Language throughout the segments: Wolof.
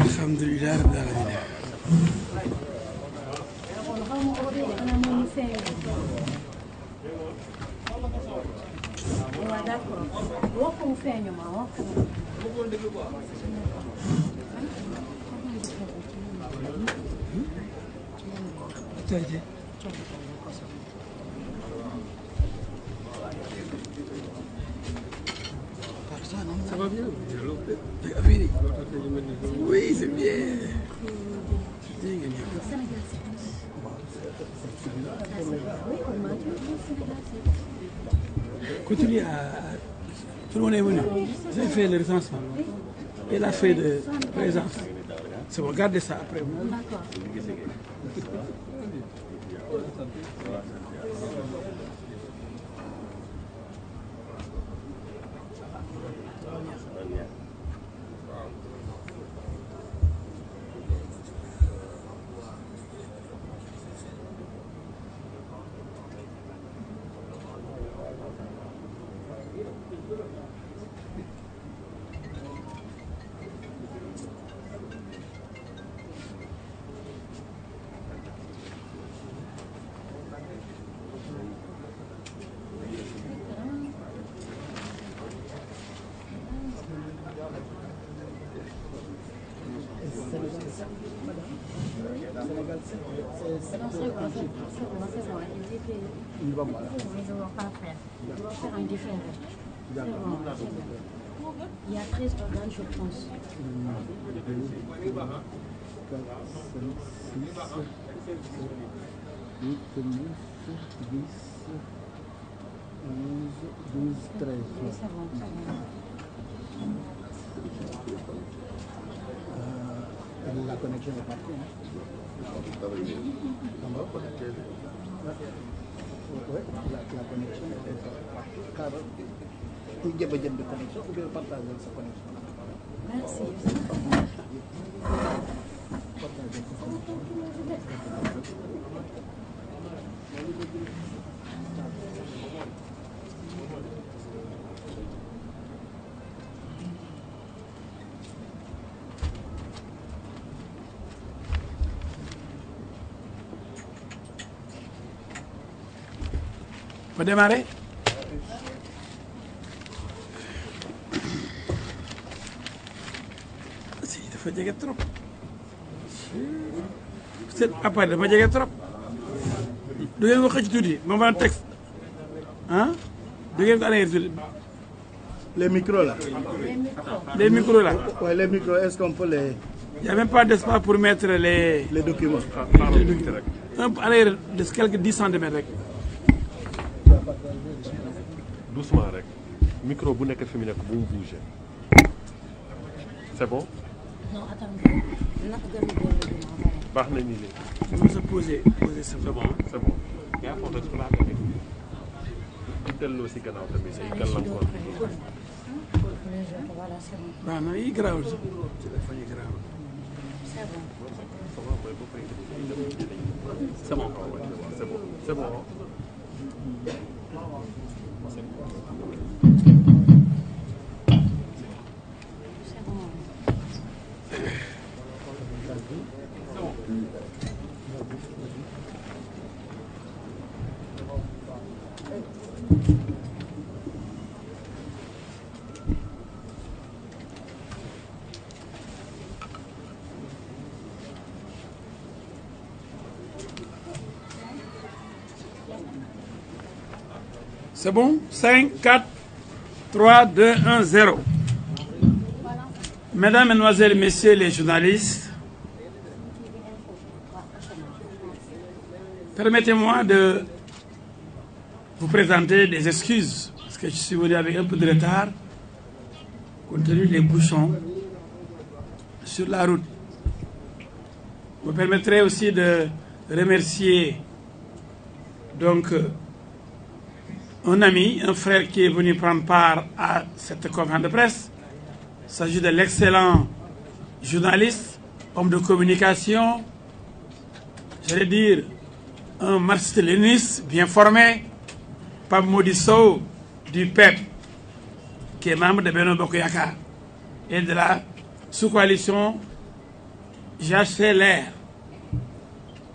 alhamdulillah rabbil alamin. Ça va bien? Oui, c'est bien. Continue à... Tout le monde est venu. Vous avez fait le recensement. Et la feuille de présence. C'est bon, gardez ça après. D'accord. Ils ne vont pas faire. Ils vont faire un différent. Il y a 13 organes, je pense. 4, 5, 6, 8, 9, 10, 11, 12, 13. Oui, c'est bon, c'est bon. La connexion est partie. Oui, la connexion est partie. Car il y a besoin de connexion, vous devez partager sa connexion. Merci. On va démarrer. Si dafa jege trop. Seen appareil dafa jege trop. Du ngeen ko xëcc tuuti ba mën a texte ah du ngeen ko arrêté tuuti. Les micros là. Les micros là. Oui, les micros, est-ce qu'on peut les... Il n'y a même pas d'espace pour mettre les documents. Un peu arrière de quelques 10 cm rek. Doucement rek micro bu nekk fi mu nekk bu mu bouger. C'est bon? Non, attends. baax na nii léegi. Je me suis posé c'est bon. C'est bon. yaa ngi foto exploité rek. di delloo si gannaaw tamit say gàllankoor. Voilà, c'est bon. Baax na yi garaawul sax. Téléphone yi garaawul. C'est bon. C'est bon. C'est bon. C'est bon. C'est bon? 5, 4, 3, 2, 1, 0. Mesdames, Mesdemoiselles, Messieurs les journalistes, permettez-moi de vous présenter des excuses, parce que je suis venu avec un peu de retard, compte tenu des bouchons sur la route. Vous me permettrez aussi de remercier donc un ami, un frère qui est venu prendre part à cette conférence de presse. Il s'agit de l'excellent journaliste, homme de communication, j'allais dire un marxiste-léniniste bien formé, Pape Mody Sow du PEP, qui est membre de Benno Bokk Yakaar et de la sous-coalition j'ai acheté l'air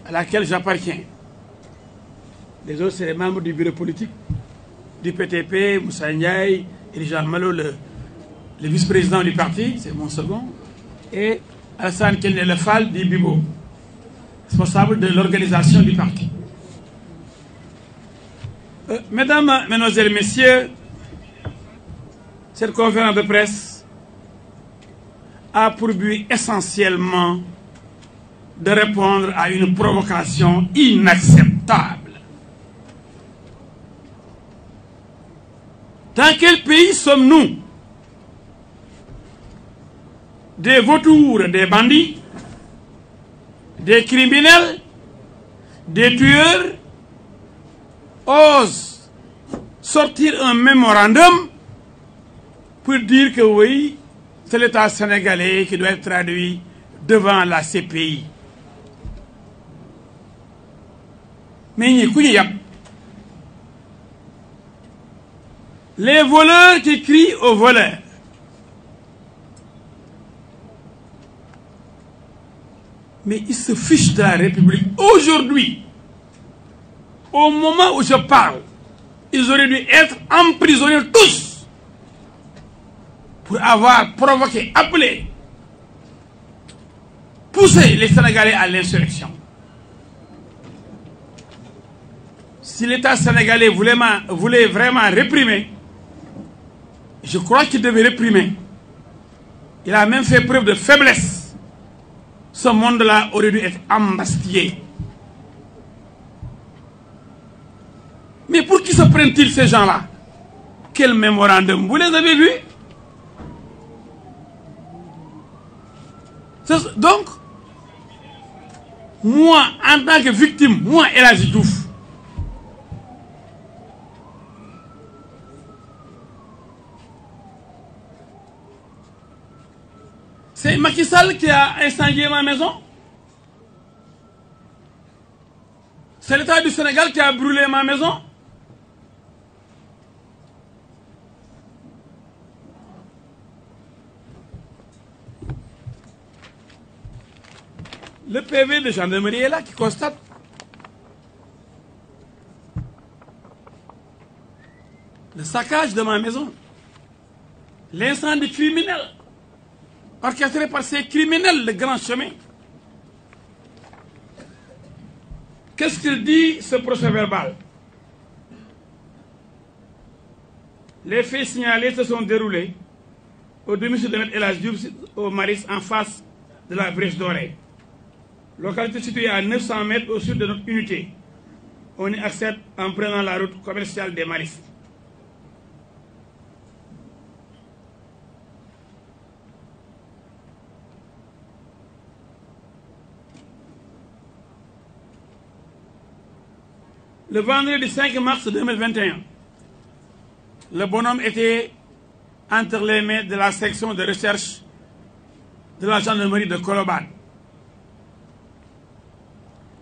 à laquelle j'appartiens. Les autres, c'est les membres du bureau politique, du PTP, Moussa Ndiaye, Elijah Malo, le vice-président du parti, c'est mon second, et Alassane Kenne Lefal du Bibo, responsable de l'organisation du parti. Mesdames, Mesdemoiselles, Messieurs, cette conférence de presse a pour but essentiellement de répondre à une provocation inacceptable. Dans quel pays sommes-nous? Des vautours, des bandits, des criminels, des tueurs osent sortir un mémorandum pour dire que oui, c'est l'État sénégalais qui doit être traduit devant la CPI. Mais les voleurs qui crient aux voleurs. Mais ils se fichent de la République. Aujourd'hui, au moment où je parle, ils auraient dû être emprisonnés tous pour avoir provoqué, appelé, poussé les Sénégalais à l'insurrection. Si l'État sénégalais voulait vraiment réprimer, je crois qu'il devait réprimer. Il a même fait preuve de faiblesse. Ce monde-là aurait dû être embastillé. Mais pour qui se prennent-ils ces gens-là? Quel mémorandum? Vous les avez vus? Donc, moi, en tant que victime, moi, El Hadji Diouf, c'est Macky Sall qui a incendié ma maison. C'est l'État du Sénégal qui a brûlé ma maison. Le PV de gendarmerie est là qui constate. Le saccage de ma maison. L'incendie criminel. Orchestré par ces criminels, le grand chemin. Qu'est-ce qu'il dit, ce procès-verbal? Les faits signalés se sont déroulés au domicile de M. El Hadji Diouf, au Maris, en face de la Brèche Dorée. Localité située à 900 mètres au sud de notre unité. On y accède en prenant la route commerciale des Maris. Le vendredi 5 mars 2021, le bonhomme était entre les mains de la section de recherche de la gendarmerie de Colobane.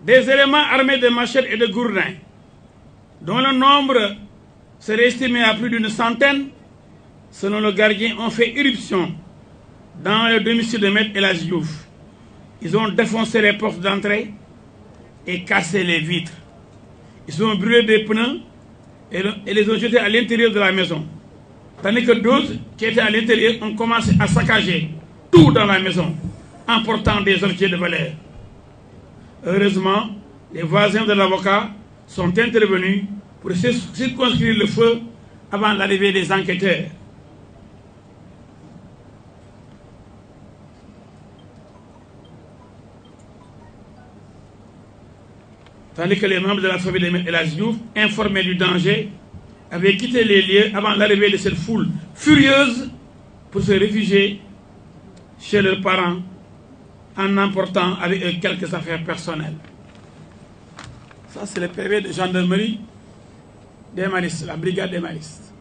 Des éléments armés de machettes et de gourdins, dont le nombre serait estimé à plus d'une centaine, selon le gardien, ont fait irruption dans le domicile de M. El Hadji Diouf. Ils ont défoncé les portes d'entrée et cassé les vitres. Ils ont brûlé des pneus et les ont jetés à l'intérieur de la maison. Tandis que d'autres qui étaient à l'intérieur ont commencé à saccager tout dans la maison, emportant des objets de valeur. Heureusement, les voisins de l'avocat sont intervenus pour circonscrire le feu avant l'arrivée des enquêteurs. Tandis que les membres de la famille de M. El Hadji Diouf, informés du danger, avaient quitté les lieux avant l'arrivée de cette foule furieuse pour se réfugier chez leurs parents en emportant avec eux quelques affaires personnelles. Ça, c'est le PV de gendarmerie des Maristes, la brigade des Maristes.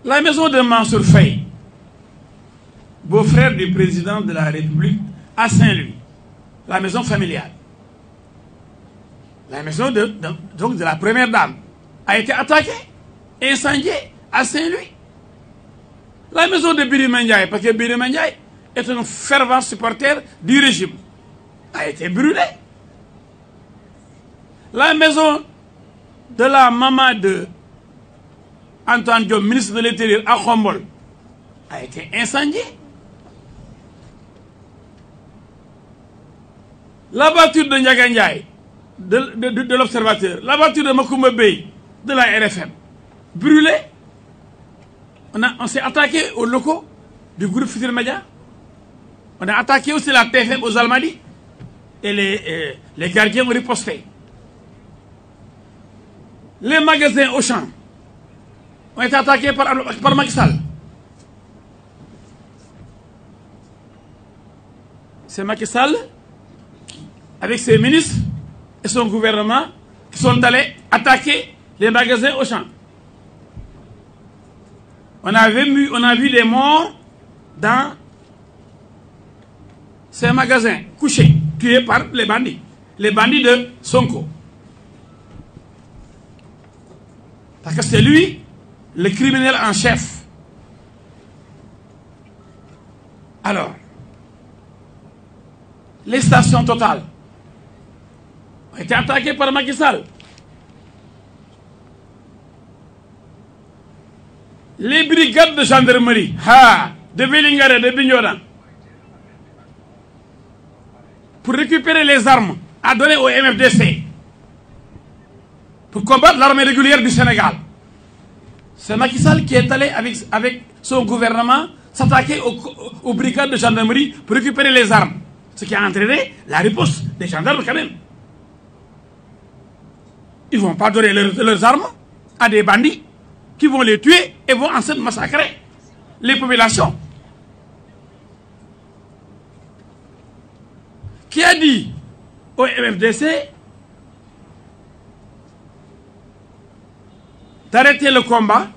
La maison de Mansour Faye, beau-frère du président de la République, à Saint-Louis, la maison familiale, la maison de la première dame, a été attaquée, incendiée à Saint-Louis. La maison de Birima Ndiaye, parce que Birima Ndiaye est un fervent supporter du régime, a été brûlée. La maison de la maman de Antoine Diop, ministre de l'Intérieur, à Khombol, a été incendiée. La voiture de Ndiaga Ndiaye, de l'Observateur, la voiture de Makoumba Bey, de la RFM, brûlée. On s'est attaqué aux locaux du groupe Futurs Médias. On a attaqué aussi la TFM aux Almadies. Et les gardiens ont riposté. Les magasins Auchan ont été attaqués par Macky Sall. C'est Macky Sall, avec ses ministres et son gouvernement, qui sont allés attaquer les magasins Auchan. On a vu des morts dans ces magasins, couchés, tués par les bandits de Sonko. Parce que c'est lui, le criminel en chef. Alors, les stations Total ont été attaquées par Macky Sall. Les brigades de gendarmerie, de Vélingara, de Bignona, pour récupérer les armes à donner au MFDC, pour combattre l'armée régulière du Sénégal. C'est Macky Sall qui est allé avec son gouvernement s'attaquer aux brigades de gendarmerie pour récupérer les armes. Ce qui a entraîné la riposte des gendarmes quand même. Ils ne vont pas donner leurs armes à des bandits qui vont les tuer et vont ensuite massacrer les populations. Qui a dit au MFDC d'arrêter le combat,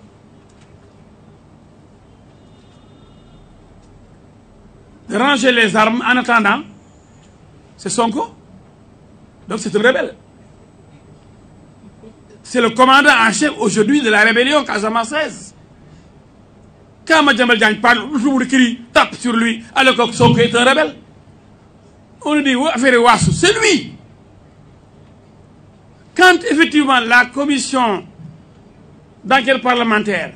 de ranger les armes en attendant? C'est Sonko. Donc c'est un rebelle. C'est le commandant en chef aujourd'hui de la rébellion casamançaise. Quand Madiambal Diagne parle, le cri tape sur lui, alors que Sonko est un rebelle. On lui dit, affaire Wassou, c'est lui. Quand effectivement la commission d'enquête parlementaire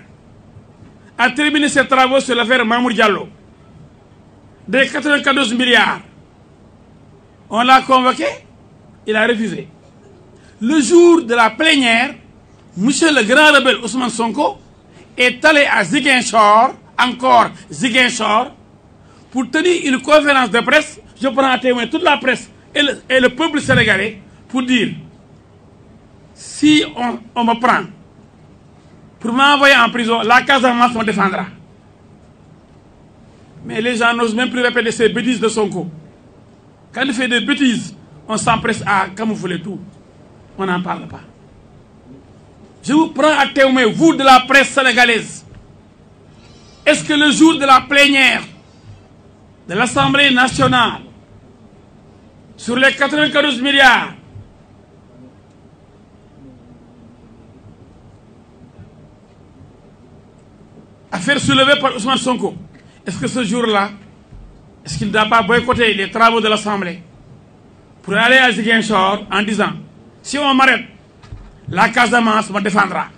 a terminé ses travaux sur l'affaire Mamour Diallo, des 94 milliards, on l'a convoqué, il a refusé. Le jour de la plénière, monsieur le grand rebelle Ousmane Sonko est allé à Ziguinchor, encore Ziguinchor, pour tenir une conférence de presse. Je prends à témoin toute la presse et le peuple sénégalais pour dire, si on me prend pour m'envoyer en prison, la Casamance me défendra. Mais les gens n'osent même plus répéter ces bêtises de Sonko. Quand il fait des bêtises, on s'empresse à camoufler tout. On n'en parle pas. Je vous prends à témoin, vous de la presse sénégalaise. Est-ce que le jour de la plénière de l'Assemblée nationale, sur les 94 milliards, affaire soulevée par Ousmane Sonko, est-ce que ce jour-là, est-ce qu'il ne doit pas boycotter les travaux de l'Assemblée pour aller à Ziguinchor en disant, si on m'arrête, la Casamance me défendra.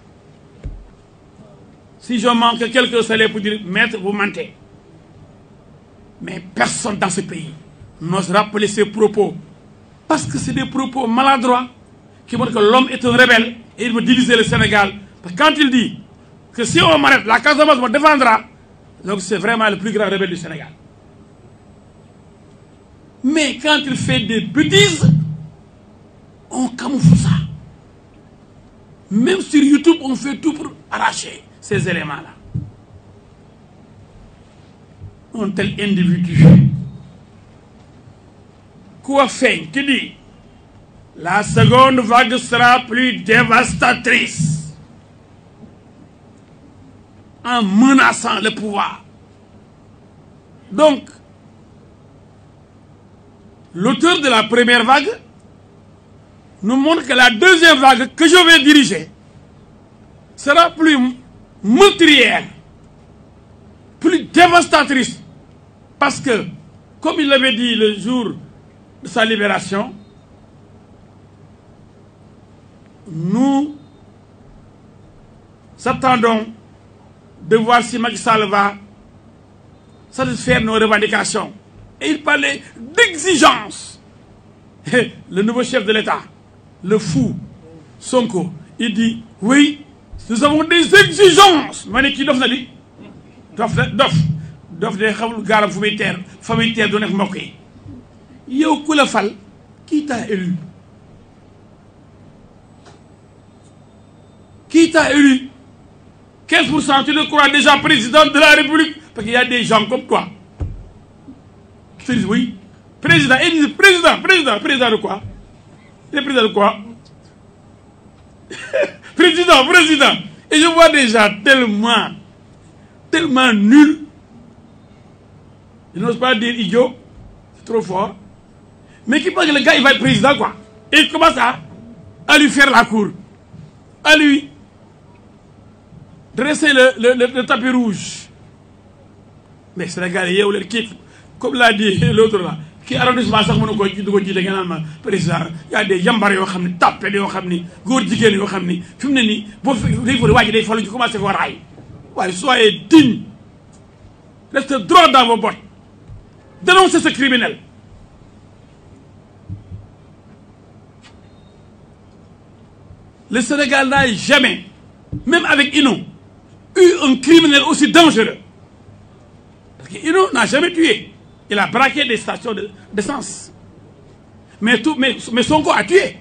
Si je manque quelques salaires pour dire, maître, vous mentez. Mais personne dans ce pays n'ose rappeler ces propos. Parce que c'est des propos maladroits qui montrent que l'homme est un rebelle et il veut diviser le Sénégal. Parce que quand il dit que si on m'arrête, la Casamance me défendra, donc c'est vraiment le plus grand rebelle du Sénégal. Mais quand il fait des bêtises, on camoufle ça. Même sur YouTube, on fait tout pour arracher ces éléments-là. Un tel individu, quoi fait, qui dit, la seconde vague sera plus dévastatrice en menaçant le pouvoir. Donc, l'auteur de la première vague nous montre que la deuxième vague que je vais diriger sera plus meurtrière plus dévastatrice. Parce que, comme il l'avait dit le jour de sa libération, nous attendons de voir si Macky Sall va satisfaire nos revendications. Et il parlait d'exigence. Le nouveau chef de l'État, le fou Sonko, il dit oui, nous avons des exigences. Ma ne kii dof na li dof de xamul gaaram fu muy teer du nekk mbokk yi. Yow ku la fal qui t'a élu? Qui t'a élu? 15% tu le crois déjà président de la République? Parce qu'il y a des gens comme toi qui te disent oui, président, et ils disent président de quoi? Le président de quoi? président. Et je vois déjà tellement nul. Je n'ose pas dire idiot, c'est trop fort. Mais qui pense que le gars il va être président quoi? Et il commence à lui faire la cour, à lui dresser le tapis rouge. Mais c'est le gars qui, comme l'a dit l'autre là, qui arrondissement sax mënu ko du ko jiite nga naan ma président y a des yambar yoo xam ne tàppale yoo xam ni góor jigéen yoo xam ni fi mu ne nii boo day fa waa ji day falu ñu commencé fa raay. waaye soyez digne, restez droit dans vos bottes, dénoncez ce criminel. Le Sénégal n'a jamais, même avec Inno, eu un criminel aussi dangereux. Parce que Inno n'a jamais tué. Il a braqué des stations d'essence. Mais Sonko a tué.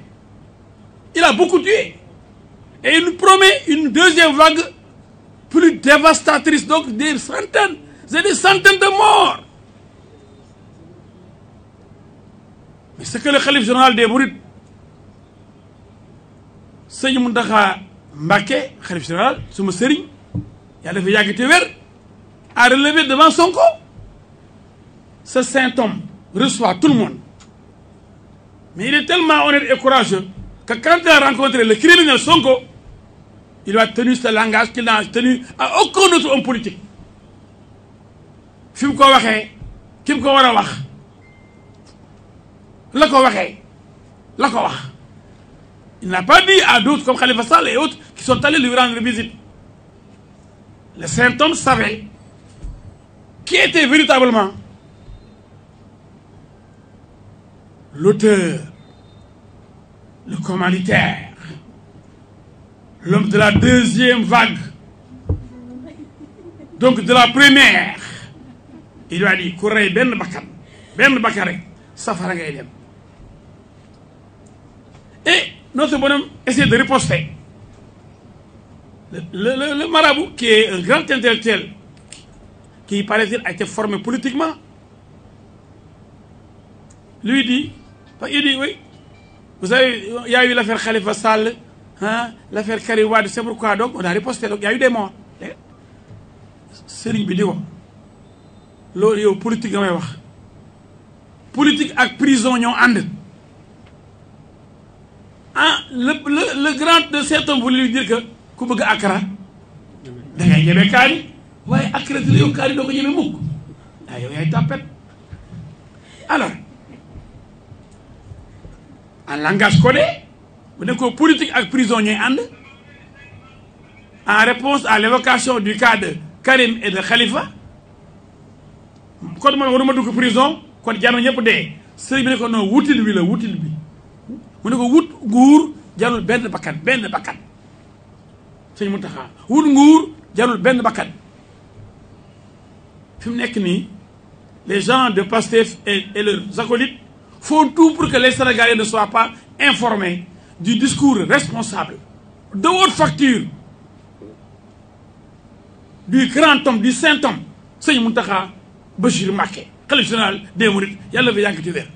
Il a beaucoup tué. Et il nous promet une deuxième vague plus dévastatrice, donc des centaines et des centaines de morts. Mais ce que le khalife général des Mourides, Seigneur Mountakha Mbacké, khalife général, suma sëriñ, yàlla dafa yàgg te wér, a relevé devant Sonko. Ce saint homme reçoit tout le monde. Mais il est tellement honnête et courageux que quand il a rencontré le criminel Sonko, il a tenu ce langage qu'il n'a tenu à aucun autre homme politique. Fi mu ko waxee ki mu ko war a wax la ko waxee la ko wax. Il n'a pas dit à d'autres comme Khalifa Sall et autres qui sont allés lui rendre visite. Le saint homme savait qui était véritablement l'auteur, le commanditaire, l'homme de la deuxième vague, donc de la première. Il lui a dit ku rey benn bakkan rek safara ngay dem. Et notre bonhomme essaie de riposter. Le marabout, qui est un grand intellectuel, qui paraît-il a été formé politiquement, lui dit, oui, vous savez, il y a eu l'affaire Khalifa Sall, hein, l'affaire Karim Wade, c'est pourquoi donc on a riposté, donc il y a eu des morts. Serigne bi di wax loolu yow politique nga may wax politique ak prison ñoo ànd. Ah, le grand de cet homme voulait lui dire que ku bëgg akara da ngay ñeme kaani waaye akara di la yow kaani doo ko ñeme mukk ah yow yaay tàppet. Alors en langage codé bu ne ko politique ak prison ñooy ànd. En réponse à l'évocation du cas de Karim et de Khalifa kon man waruma dugg prison kon jàmm ñëpp dee sëriñ bi ne ko non wutin bi la wutin bi. mu ne ko wut nguur jarul benn bakkan sëñ Mountakha wut nguur jarul benn bakkan. fi mu nekk nii les gens de Pastef et leurs acolytes font tout pour que les Sénégalais ne soient pas informés du discours responsable de haute facture du grand homme, du saint homme, sëñ Mountakha Bachir Mbacké, khalife général des Mourides, yàlla fa yàgg ci wér.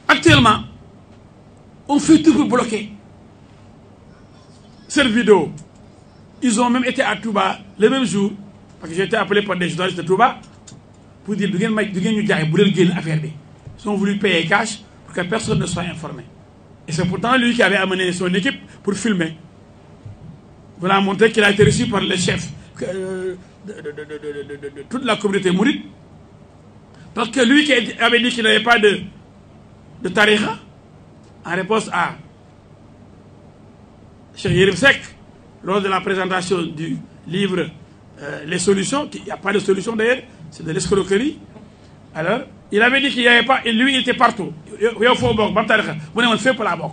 Actuellement, on fait tout pour bloquer cette vidéo. Ils ont même été à Touba le même jour, parce que j'ai été appelé par des journalistes de Touba pour dire du ngeen ñu jaay bu leen génn affaire bi. Ils ont voulu payer cash pour que personne ne soit informé. Et c'est pourtant lui qui avait amené son équipe pour filmer. vous a montré qu'il a été reçu par le chef de toute la communauté mouride. Parce que lui qui avait dit qu'il n'avait pas de tariqa, en réponse à Cheikh Yérim Seck, lors de la présentation du livre Les solutions, il n'y a pas de solution d'ailleurs, c'est de l'escroquerie. Alors, il avait dit qu'il n'y avait pas, et lui il était partout. Il faut bok, ban tariqa, vous n'avez fait pour la bok.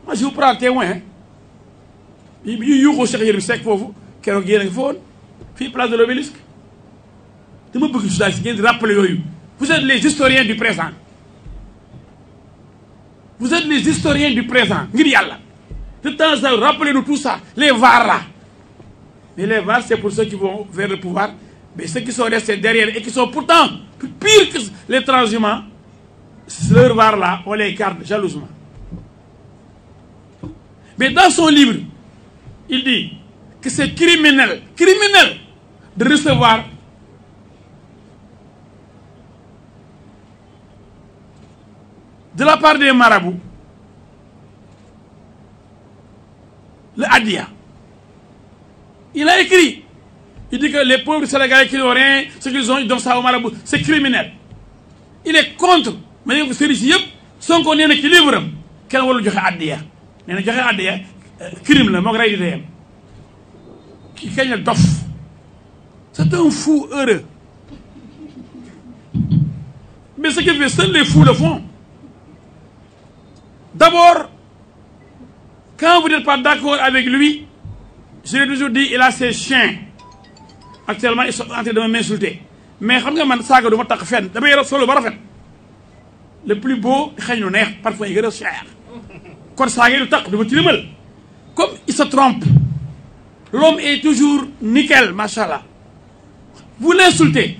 Moi je vous prends témoin. Hein. Il y a Cheikh Yérim Seck pour vous, qui est en faune, puis place de l'Obélisque. Je me rappeler. Vous êtes les historiens du présent. Vous êtes les historiens du présent. De temps en temps, rappelez-nous tout ça. Les VAR là. Mais les VAR, c'est pour ceux qui vont vers le pouvoir. Mais ceux qui sont restés derrière et qui sont pourtant pires que les transhumants, leurs VAR là, on les garde jalousement. Mais dans son livre, il dit que c'est criminel de recevoir de la part des marabouts le Hadia. Il a écrit, il dit que les pauvres Sénégalais qui n'ont rien, ce qu'ils ont, ils donnent ça aux marabouts, c'est criminel. Il est contre. Mais il y a son qu'on est équilibre. Quel est le Hadia? Crime, le qui gagne le dof. C'est un fou heureux. Mais ce qu'il fait, seuls les fous le font. D'abord, quand vous n'êtes pas d'accord avec lui, je l'ai toujours dit, il a ses chiens. Actuellement, ils sont en train de m'insulter. Mais le plus beau, parfois il est cher. Comme il se trompe, l'homme est toujours nickel, machallah. Vous l'insultez,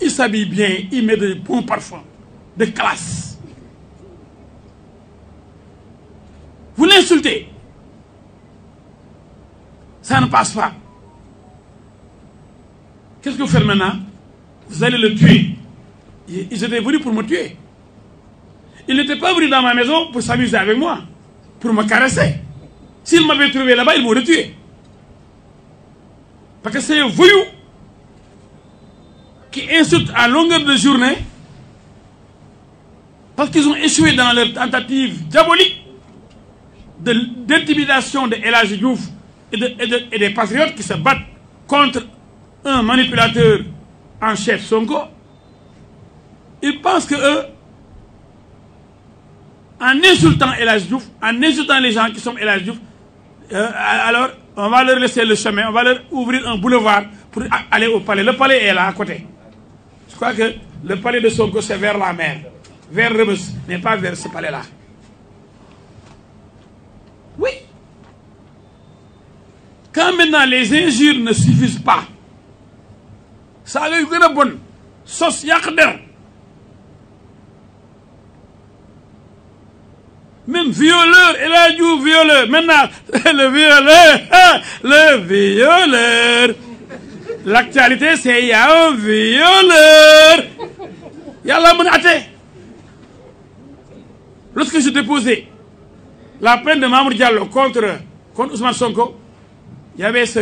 il s'habille bien, il met de bons parfums, de classe. Vous l'insultez, ça ne passe pas. Qu'est-ce que vous faites maintenant? Vous allez le tuer. Ils étaient venus pour me tuer. Ils n'étaient pas venus dans ma maison pour s'amuser avec moi, pour me caresser. S'ils m'avaient trouvé là-bas, ils m'auraient tué. Parce que c'est les voyous qui insultent à longueur de journée parce qu'ils ont échoué dans leur tentative diabolique d'intimidation de El Hadji Diouf et des patriotes qui se battent contre un manipulateur en chef Sonko. Ils pensent que eux, en insultant El Hadji Diouf, en insultant les gens qui sont El Hadji Diouf, alors on va leur laisser le chemin, on va leur ouvrir un boulevard pour aller au palais. Le palais est là à côté. Je crois que le palais de Sonko c'est vers la mer, vers Rebeuss, mais pas vers ce palais-là. Oui. Quand maintenant les injures ne suffisent pas, ça a eu une bonne sauce yakder. Même violeur, El Hadji Diouf violeur. Maintenant, le violeur. L'actualité, c'est il y a un violeur. Il y a la menace. Lorsque je déposais la peine de Mamour Diallo contre Ousmane Sonko, il y avait ce